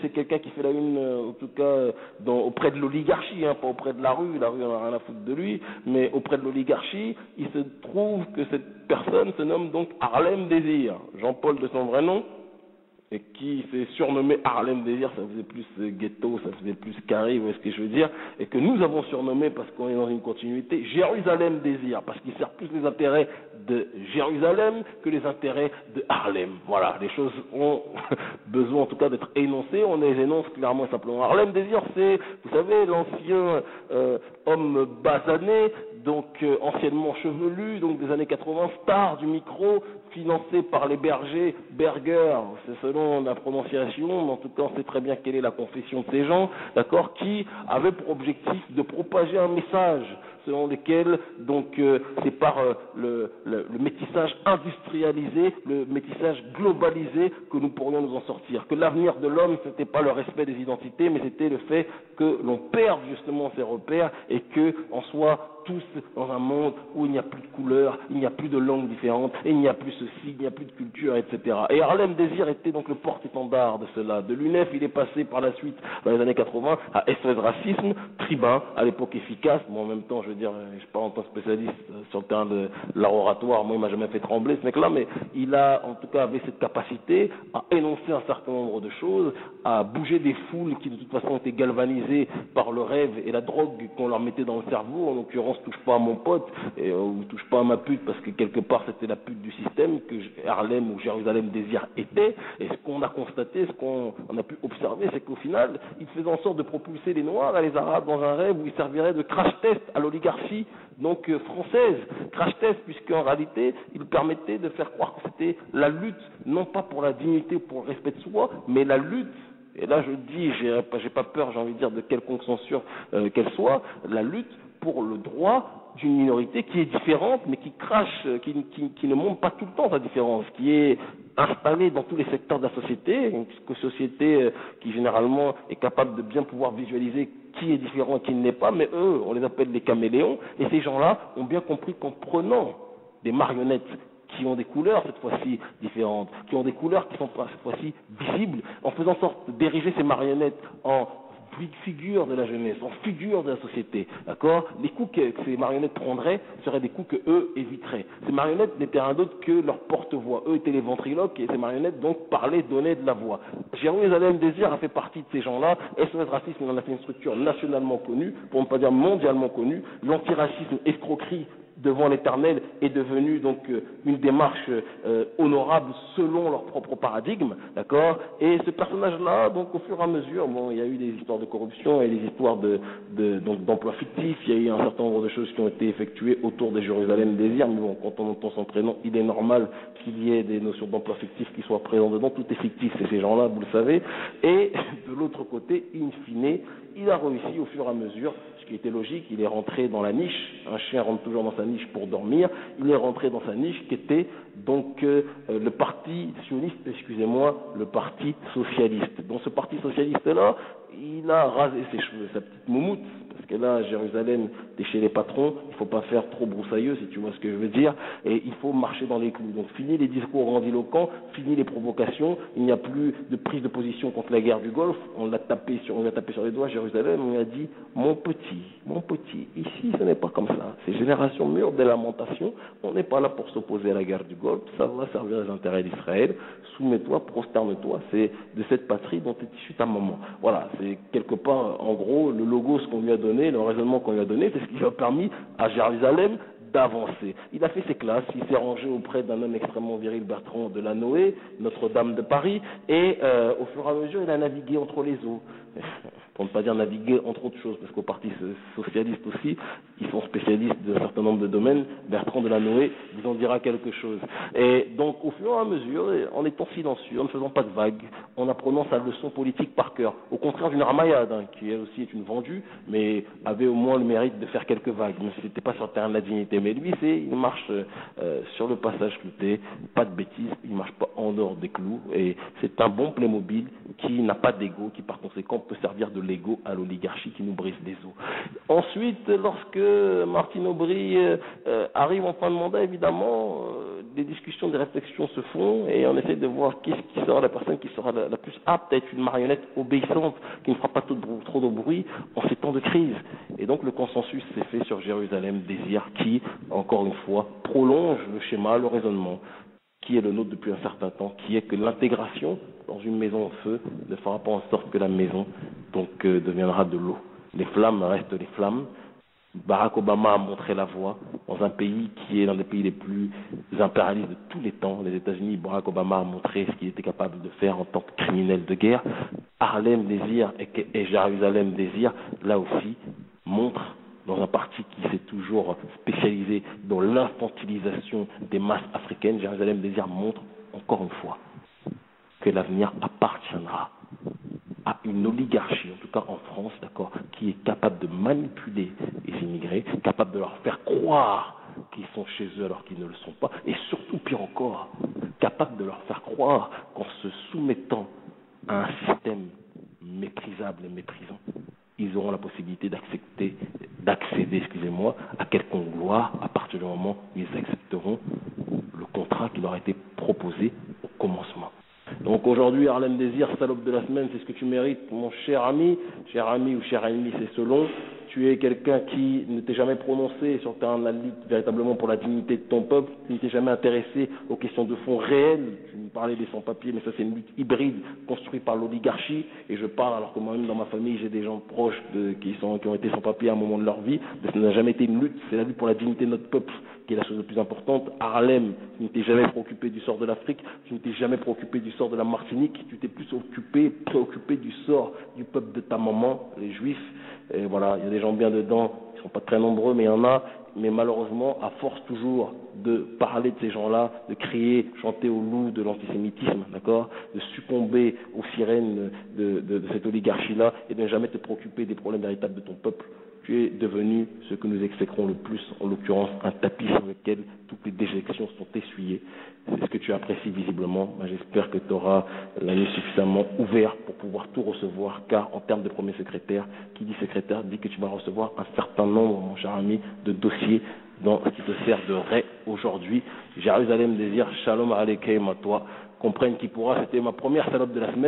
c'est quelqu'un qui fait la une, en tout cas, auprès de l'oligarchie, hein, pas auprès de la rue on a rien à foutre de lui, mais auprès de l'oligarchie, il se trouve que cette personne se nomme donc Harlem Désir, Jean-Paul de son vrai nom, et qui s'est surnommé Harlem Désir, ça faisait plus ghetto, ça faisait plus carré, vous voyez ce que je veux dire, et que nous avons surnommé, parce qu'on est dans une continuité, Jérusalem Désir, parce qu'il sert plus les intérêts de Jérusalem que les intérêts de Harlem. Voilà, les choses ont besoin en tout cas d'être énoncées, on les énonce clairement et simplement. Harlem Désir, c'est, vous savez, l'ancien homme basané, donc anciennement chevelu, donc des années 80, star du micro, financé par les bergers, Berger, c'est selon la prononciation, mais en tout cas on sait très bien quelle est la confession de ces gens, d'accord, qui avaient pour objectif de propager un message selon lequel donc c'est par le métissage industrialisé, le métissage globalisé que nous pourrions nous en sortir, que l'avenir de l'homme ce n'était pas le respect des identités, mais c'était le fait que l'on perde justement ses repères et que on soit tous dans un monde où il n'y a plus de couleurs, il n'y a plus de langues différentes, et il n'y a plus ceci, il n'y a plus de culture, etc. Et Harlem Désir était donc le porte-étendard de cela. De l'UNEF, il est passé par la suite, dans les années 80, à SOS Racisme, tribun, à l'époque efficace. Bon, en même temps, je veux dire, je ne suis pas en tant que spécialiste sur le terrain de l'art oratoire, moi, il m'a jamais fait trembler, ce mec-là, mais il a, en tout cas, avait cette capacité à énoncer un certain nombre de choses, à bouger des foules qui, de toute façon, étaient galvanisées par le rêve et la drogue qu'on leur mettait dans le cerveau, en l'occurrence, touche pas à mon pote, ou touche pas à ma pute, parce que quelque part c'était la pute du système que Harlem ou Jérusalem Désir était, et ce qu'on a constaté, ce qu'on a pu observer, c'est qu'au final, il faisait en sorte de propulser les Noirs et les Arabes dans un rêve où il servirait de crash test à l'oligarchie, donc française, crash test, puisqu'en réalité, il permettait de faire croire que c'était la lutte, non pas pour la dignité ou pour le respect de soi, mais la lutte. Et là je dis, j'ai pas peur, j'ai envie de dire, de quelconque censure qu'elle soit, la lutte pour le droit d'une minorité qui est différente, mais qui crache, qui ne montre pas tout le temps sa différence, qui est installée dans tous les secteurs de la société, une société qui généralement est capable de bien pouvoir visualiser qui est différent et qui ne l'est pas, mais eux, on les appelle les caméléons, et ces gens-là ont bien compris qu'en prenant des marionnettes qui ont des couleurs cette fois-ci différentes, qui ont des couleurs qui sont cette fois-ci visibles, en faisant en sorte d'ériger ces marionnettes en figure de la jeunesse, en figure de la société, d'accord? Les coups que ces marionnettes prendraient seraient des coups que eux éviteraient. Ces marionnettes n'étaient rien d'autre que leur porte-voix. Eux étaient les ventriloques et ces marionnettes donc parlaient, donnaient de la voix. Jérusalem Désir a fait partie de ces gens-là. SOS Racisme en a fait une structure nationalement connue, pour ne pas dire mondialement connue. L'antiracisme, escroquerie devant l'Éternel est devenue donc une démarche honorable selon leur propre paradigme, d'accord? Et ce personnage-là, donc au fur et à mesure, bon, il y a eu des histoires de corruption et des histoires donc d'emplois fictifs, il y a eu un certain nombre de choses qui ont été effectuées autour de Jérusalem Désir, mais bon, quand on entend son prénom, il est normal qu'il y ait des notions d'emploi fictifs qui soient présentes dedans, tout est fictif, c'est ces gens-là, vous le savez, et de l'autre côté, in fine, il a réussi au fur et à mesure, ce qui était logique, il est rentré dans la niche, un chien rentre toujours dans sa niche pour dormir, il est rentré dans sa niche qui était donc le parti sioniste, excusez-moi, le parti socialiste. Dans ce parti socialiste-là, il a rasé ses cheveux, sa petite moumoute, parce que là, Jérusalem, t'es chez les patrons, il faut pas faire trop broussailleux, si tu vois ce que je veux dire, et il faut marcher dans les clous. Donc fini les discours grandiloquents, fini les provocations, il n'y a plus de prise de position contre la guerre du Golfe, on l'a tapé sur les doigts, Jérusalem, on lui a dit, mon petit, ici ce n'est pas comme ça, c'est génération mûre des lamentations, on n'est pas là pour s'opposer à la guerre du Golfe, ça va servir les intérêts d'Israël, soumets-toi, prosterne-toi, c'est de cette patrie dont est issue ta maman. Voilà, c'est quelque part, en gros, le logo, ce qu'on lui a donné, le raisonnement qu'on lui a donné, c'est ce qui lui a permis à Jérusalem d'avancer. Il a fait ses classes, il s'est rangé auprès d'un homme extrêmement viril, Bertrand Delanoë, Notre-Dame de Paris, et au fur et à mesure, il a navigué entre les eaux. Pour ne pas dire naviguer entre autres choses, parce qu'au Parti socialiste aussi, ils sont spécialistes d'un certain nombre de domaines. Bertrand Delanoë vous en dira quelque chose. Et donc, au fur et à mesure, en étant silencieux, en ne faisant pas de vagues, en apprenant sa leçon politique par cœur, au contraire d'une Ramayad, qui elle aussi est une vendue, mais avait au moins le mérite de faire quelques vagues, même si c'était pas sur le terrain de la dignité. Mais lui, il marche sur le passage clouté, pas de bêtises, il marche pas en dehors des clous, et c'est un bon Playmobil qui n'a pas d'ego, qui par conséquent peut servir de l'ego à l'oligarchie qui nous brise les os. Ensuite, lorsque Martine Aubry arrive en fin de mandat, évidemment, des discussions, des réflexions se font et on essaie de voir qui sera la personne qui sera la plus apte à être une marionnette obéissante, qui ne fera pas trop de bruit en ces temps de crise. Et donc le consensus s'est fait sur Jérusalem Désir qui, encore une fois, prolonge le schéma, le raisonnement qui est le nôtre depuis un certain temps, qui est que l'intégration dans une maison au feu ne fera pas en sorte que la maison deviendra de l'eau. Les flammes restent les flammes. Barack Obama a montré la voie dans un pays qui est l'un des pays les plus impérialistes de tous les temps. Les États-Unis, Barack Obama a montré ce qu'il était capable de faire en tant que criminel de guerre. Harlem Désir et Jérusalem Désir, là aussi, montrent dans un parti qui s'est toujours spécialisé dans l'infantilisation des masses africaines. Jérusalem Désir montre encore une fois que l'avenir appartiendra à une oligarchie, en tout cas en France, d'accord, qui est capable de manipuler les immigrés, capable de leur faire croire qu'ils sont chez eux alors qu'ils ne le sont pas, et surtout, pire encore, capable de leur faire croire qu'en se soumettant à un système méprisable et méprisant, ils auront la possibilité d'accéder, à quelconque gloire à partir du moment où ils accepteront le contrat qui leur a été proposé au commencement. Donc aujourd'hui, Harlem Désir, salope de la semaine, c'est ce que tu mérites, mon cher ami ou cher ennemi, c'est selon. Tu es quelqu'un qui ne t'est jamais prononcé sur le terrain de la lutte véritablement pour la dignité de ton peuple, tu ne t'es jamais intéressé aux questions de fond réelles. Tu me parlais des sans-papiers, mais ça c'est une lutte hybride construite par l'oligarchie, et je parle alors que moi-même dans ma famille j'ai des gens proches qui ont été sans-papiers à un moment de leur vie, mais ça n'a jamais été une lutte, c'est la lutte pour la dignité de notre peuple qui est la chose la plus importante. Harlem, tu ne t'es jamais préoccupé du sort de l'Afrique, tu ne t'es jamais préoccupé du sort de la Martinique, tu t'es plus préoccupé du sort du peuple de ta maman, les Juifs. Et voilà, il y a des gens bien dedans, ils ne sont pas très nombreux, mais il y en a. Mais malheureusement, à force toujours de parler de ces gens-là, de crier, chanter au loup de l'antisémitisme, d'accord, de succomber aux sirènes de cette oligarchie-là, et de ne jamais te préoccuper des problèmes véritables de ton peuple, tu es devenu ce que nous exécrons le plus, en l'occurrence un tapis sur lequel toutes les déjections sont essuyées. C'est ce que tu apprécies visiblement. J'espère que tu auras l'année suffisamment ouverte pour pouvoir tout recevoir, car en termes de premier secrétaire, qui dit secrétaire dit que tu vas recevoir un certain nombre, mon cher ami, de dossiers dans ce qui te sert de raie aujourd'hui. Jérusalem Désir, shalom aleichem à toi. Comprenne qui pourra, c'était ma première salope de la semaine.